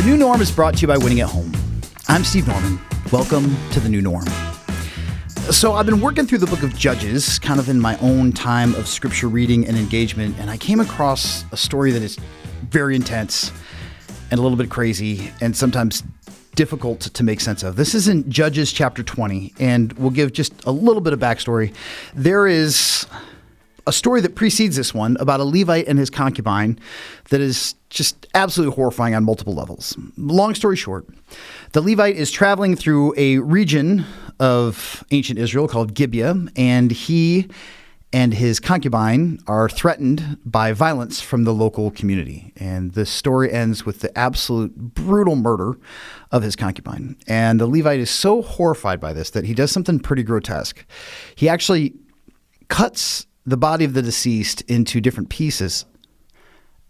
The New Norm is brought to you by Winning at Home. I'm Steve Norman. Welcome to The New Norm. So I've been working through the book of Judges, kind of in my own time of scripture reading and engagement, and I came across a story that is very intense and a little bit crazy and sometimes difficult to make sense of. This is in Judges chapter 20, and we'll give just a little bit of backstory. There is a story that precedes this one about a Levite and his concubine that is just absolutely horrifying on multiple levels. Long story short, the Levite is traveling through a region of ancient Israel called Gibeah, and he and his concubine are threatened by violence from the local community. And the story ends with the absolute brutal murder of his concubine. And the Levite is so horrified by this that he does something pretty grotesque. He actually cuts the body of the deceased into different pieces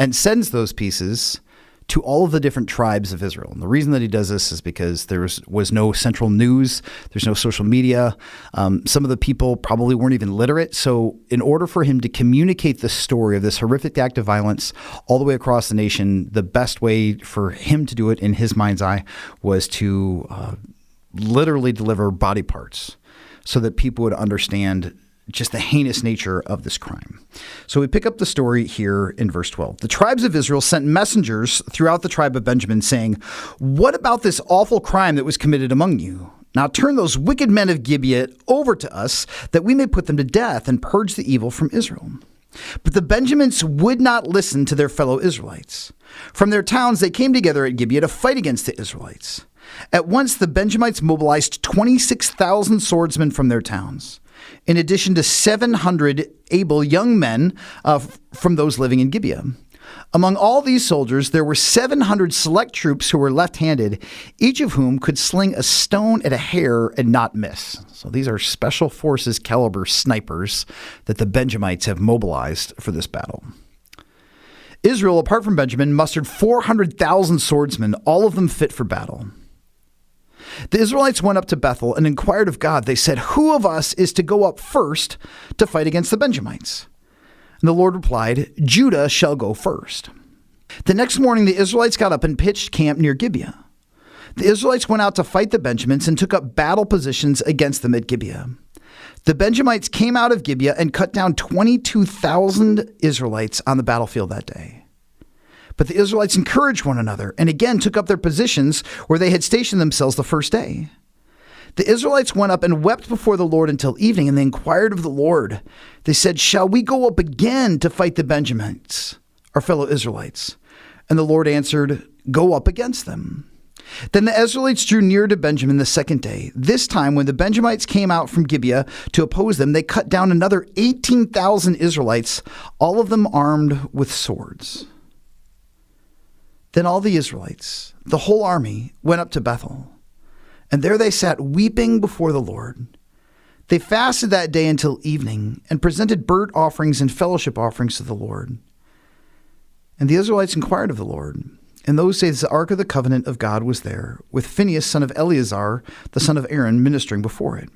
and sends those pieces to all of the different tribes of Israel. And the reason that he does this is because there was no central news. There's no social media. Some of the people probably weren't even literate. So in order for him to communicate the story of this horrific act of violence all the way across the nation, the best way for him to do it in his mind's eye was to literally deliver body parts so that people would understand just the heinous nature of this crime. So we pick up the story here in verse 12. The tribes of Israel sent messengers throughout the tribe of Benjamin saying, "What about this awful crime that was committed among you? Now turn those wicked men of Gibeah over to us, that we may put them to death and purge the evil from Israel." But the Benjamins would not listen to their fellow Israelites. From their towns they came together at Gibeah to fight against the Israelites. At once the Benjamites mobilized 26,000 swordsmen from their towns, in addition to 700 able young men from those living in Gibeah. Among all these soldiers, there were 700 select troops who were left-handed, each of whom could sling a stone at a hair and not miss. So these are special forces caliber snipers that the Benjamites have mobilized for this battle. Israel, apart from Benjamin, mustered 400,000 swordsmen, all of them fit for battle. The Israelites went up to Bethel and inquired of God. They said, "Who of us is to go up first to fight against the Benjamites?" And the Lord replied, "Judah shall go first." The next morning, the Israelites got up and pitched camp near Gibeah. The Israelites went out to fight the Benjamites and took up battle positions against them at Gibeah. The Benjamites came out of Gibeah and cut down 22,000 Israelites on the battlefield that day. But the Israelites encouraged one another and again took up their positions where they had stationed themselves the first day. The Israelites went up and wept before the Lord until evening, and they inquired of the Lord. They said, "Shall we go up again to fight the Benjamites, our fellow Israelites?" And the Lord answered, "Go up against them." Then the Israelites drew near to Benjamin the second day. This time, when the Benjamites came out from Gibeah to oppose them, they cut down another 18,000 Israelites, all of them armed with swords. Then all the Israelites, the whole army, went up to Bethel, and there they sat weeping before the Lord. They fasted that day until evening and presented burnt offerings and fellowship offerings to the Lord. And the Israelites inquired of the Lord. In those days, the ark of the covenant of God was there, with Phinehas, son of Eleazar, the son of Aaron, ministering before it.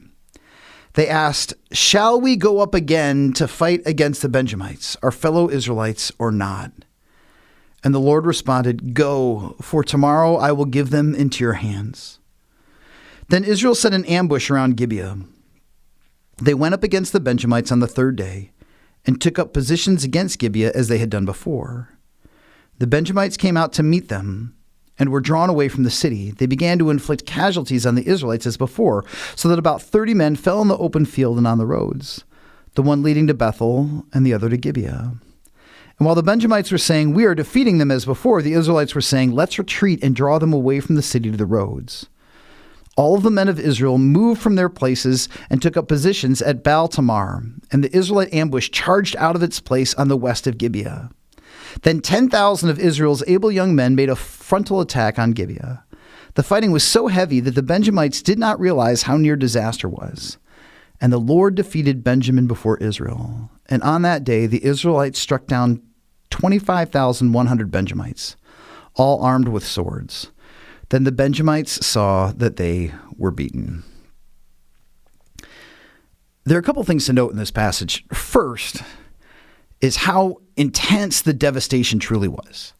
They asked, "Shall we go up again to fight against the Benjamites, our fellow Israelites, or not?" And the Lord responded, "Go, for tomorrow I will give them into your hands." Then Israel set an ambush around Gibeah. They went up against the Benjamites on the third day and took up positions against Gibeah as they had done before. The Benjamites came out to meet them and were drawn away from the city. They began to inflict casualties on the Israelites as before, so that about 30 men fell in the open field and on the roads, the one leading to Bethel and the other to Gibeah. And while the Benjamites were saying, "We are defeating them as before," the Israelites were saying, "Let's retreat and draw them away from the city to the roads." All of the men of Israel moved from their places and took up positions at Baal Tamar, and the Israelite ambush charged out of its place on the west of Gibeah. Then 10,000 of Israel's able young men made a frontal attack on Gibeah. The fighting was so heavy that the Benjamites did not realize how near disaster was. And the Lord defeated Benjamin before Israel. And on that day, the Israelites struck down 25,100 Benjamites, all armed with swords. Then the Benjamites saw that they were beaten. There are a couple things to note in this passage. First is how intense the devastation truly was.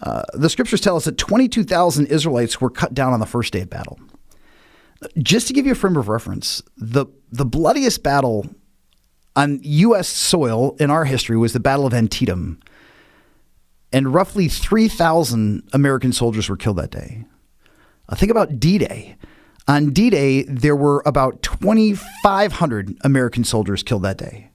The scriptures tell us that 22,000 Israelites were cut down on the first day of battle. Just to give you a frame of reference, the bloodiest battle on U.S. soil in our history was the Battle of Antietam. And roughly 3,000 American soldiers were killed that day. Think about D-Day. On D-Day, there were about 2,500 American soldiers killed that day.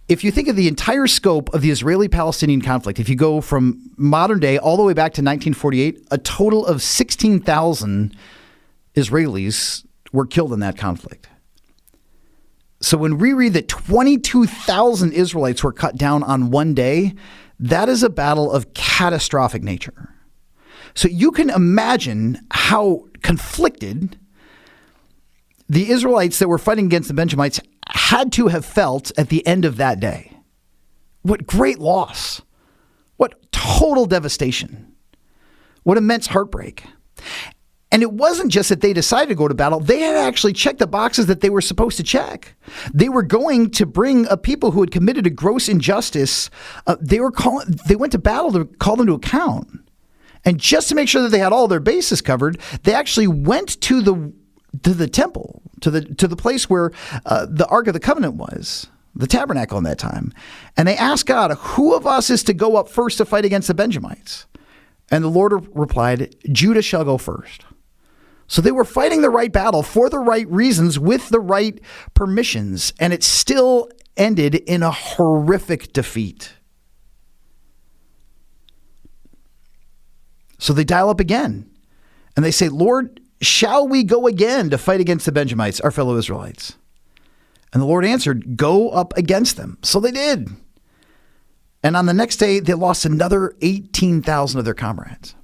If you think of the entire scope of the Israeli-Palestinian conflict, if you go from modern day all the way back to 1948, a total of 16,000 Israelis were killed in that conflict. So when we read that 22,000 Israelites were cut down on one day, that is a battle of catastrophic nature. So you can imagine how conflicted the Israelites that were fighting against the Benjamites had to have felt at the end of that day. What great loss. What total devastation. What immense heartbreak. And it wasn't just that they decided to go to battle. They had actually checked the boxes that they were supposed to check. They were going to bring a people who had committed a gross injustice. They went to battle to call them to account. And just to make sure that they had all their bases covered, they actually went to the temple, to the place where the Ark of the Covenant was, the tabernacle in that time. And they asked God, who of us is to go up first to fight against the Benjamites? And the Lord replied, Judah shall go first. So they were fighting the right battle for the right reasons with the right permissions, and it still ended in a horrific defeat. So they dial up again, and they say, Lord, shall we go again to fight against the Benjamites, our fellow Israelites? And the Lord answered, go up against them. So they did. And on the next day, they lost another 18,000 of their comrades.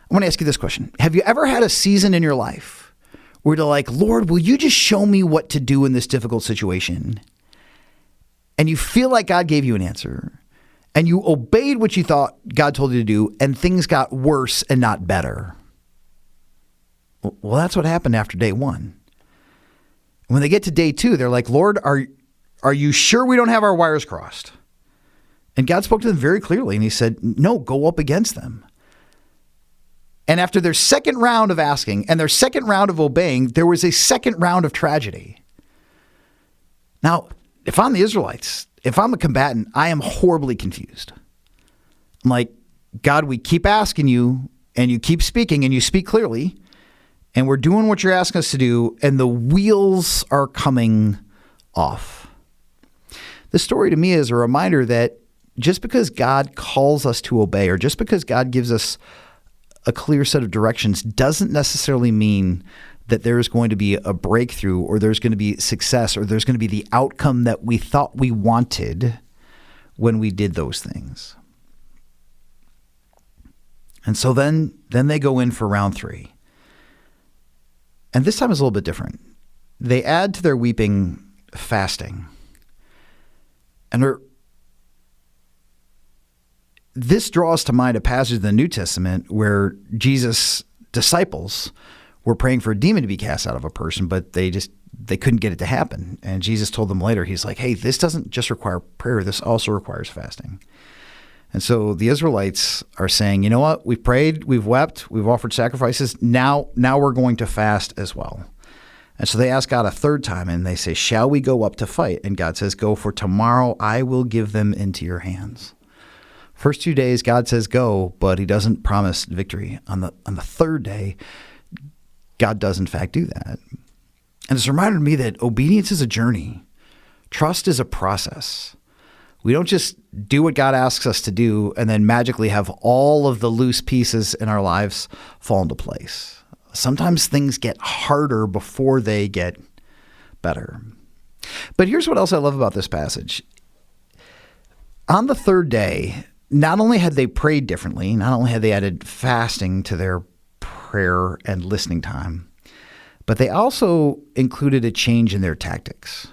I want to ask you this question. Have you ever had a season in your life where you're like, Lord, will you just show me what to do in this difficult situation? And you feel like God gave you an answer, and you obeyed what you thought God told you to do, and things got worse and not better. Well, that's what happened after day one. When they get to day two, they're like, Lord, are you sure we don't have our wires crossed? And God spoke to them very clearly, and he said, no, go up against them. And after their second round of asking and their second round of obeying, there was a second round of tragedy. Now, if I'm the Israelites, if I'm a combatant, I am horribly confused. I'm like, God, we keep asking you, and you keep speaking, and you speak clearly, and we're doing what you're asking us to do, and the wheels are coming off. This story to me is a reminder that just because God calls us to obey, or just because God gives us a clear set of directions, doesn't necessarily mean that there's going to be a breakthrough, or there's going to be success, or there's going to be the outcome that we thought we wanted when we did those things. And so then they go in for round three. And this time is a little bit different. They add to their weeping fasting. And this draws to mind a passage in the New Testament where Jesus' disciples were praying for a demon to be cast out of a person, but they couldn't get it to happen. And Jesus told them later, he's like, hey, this doesn't just require prayer, this also requires fasting. And so the Israelites are saying, you know what? We've prayed, we've wept, we've offered sacrifices. Now we're going to fast as well. And so they ask God a third time, and they say, shall we go up to fight? And God says, go, for tomorrow I will give them into your hands. First 2 days, God says go, but he doesn't promise victory. On the third day, God does in fact do that. And it's reminded me that obedience is a journey. Trust is a process. We don't just do what God asks us to do and then magically have all of the loose pieces in our lives fall into place. Sometimes things get harder before they get better. But here's what else I love about this passage. On the third day, not only had they prayed differently, not only had they added fasting to their prayer and listening time, but they also included a change in their tactics.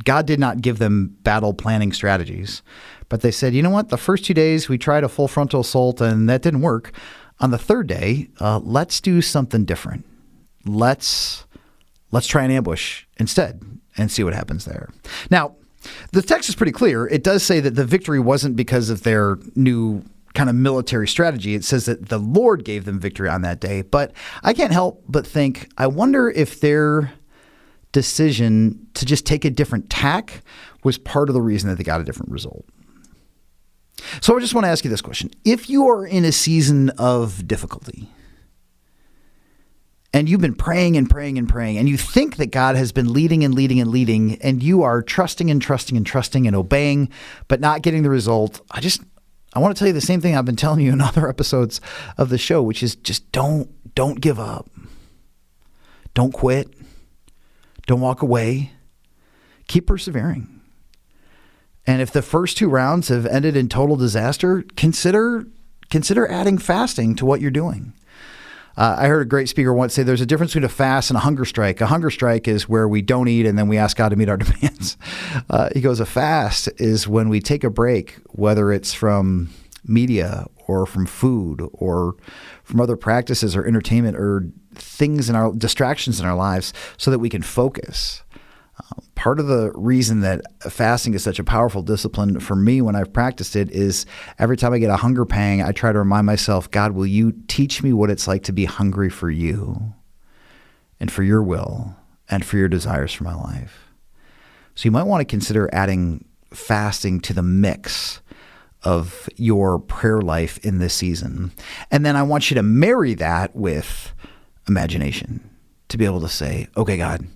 God did not give them battle planning strategies, but they said, you know what? The first 2 days we tried a full frontal assault and that didn't work. On the third day, let's do something different. Let's try an ambush instead and see what happens there. Now, the text is pretty clear. It does say that the victory wasn't because of their new kind of military strategy. It says that the Lord gave them victory on that day. But I can't help but think, I wonder if their decision to just take a different tack was part of the reason that they got a different result. So I just want to ask you this question. If you are in a season of difficulty and you've been praying and praying and praying, and you think that God has been leading and leading and leading, and you are trusting and trusting and trusting and obeying, but not getting the result, I want to tell you the same thing I've been telling you in other episodes of the show, which is just don't give up. Don't quit. Don't walk away. Keep persevering. And if the first 2 rounds have ended in total disaster, consider adding fasting to what you're doing. I heard a great speaker once say there's a difference between a fast and a hunger strike. A hunger strike is where we don't eat and then we ask God to meet our demands. He goes, a fast is when we take a break, whether it's from media or from food or from other practices or entertainment or distractions in our lives so that we can focus. Part of the reason that fasting is such a powerful discipline for me when I've practiced it is every time I get a hunger pang, I try to remind myself, God, will you teach me what it's like to be hungry for you and for your will and for your desires for my life? So you might want to consider adding fasting to the mix of your prayer life in this season. And then I want you to marry that with imagination to be able to say, okay, God,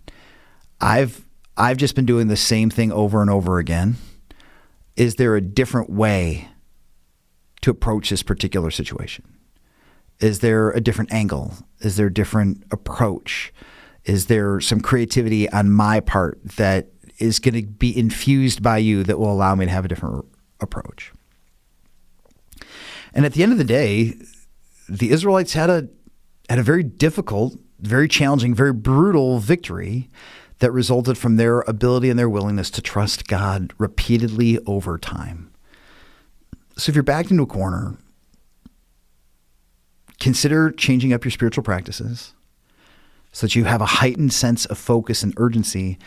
I've just been doing the same thing over and over again. Is there a different way to approach this particular situation? Is there a different angle? Is there a different approach? Is there some creativity on my part that is going to be infused by you that will allow me to have a different approach? And at the end of the day, the Israelites had a very difficult, very challenging, very brutal victory that resulted from their ability and their willingness to trust God repeatedly over time. So if you're backed into a corner, consider changing up your spiritual practices so that you have a heightened sense of focus and urgency,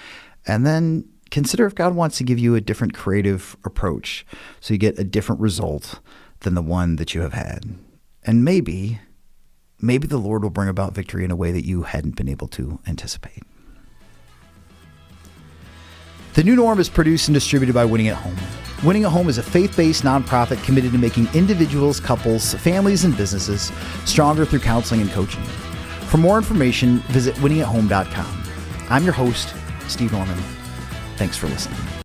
and then consider if God wants to give you a different creative approach so you get a different result than the one that you have had. And maybe the Lord will bring about victory in a way that you hadn't been able to anticipate. The New Norm is produced and distributed by Winning at Home. Winning at Home is a faith-based nonprofit committed to making individuals, couples, families, and businesses stronger through counseling and coaching. For more information, visit winningathome.com. I'm your host, Steve Norman. Thanks for listening.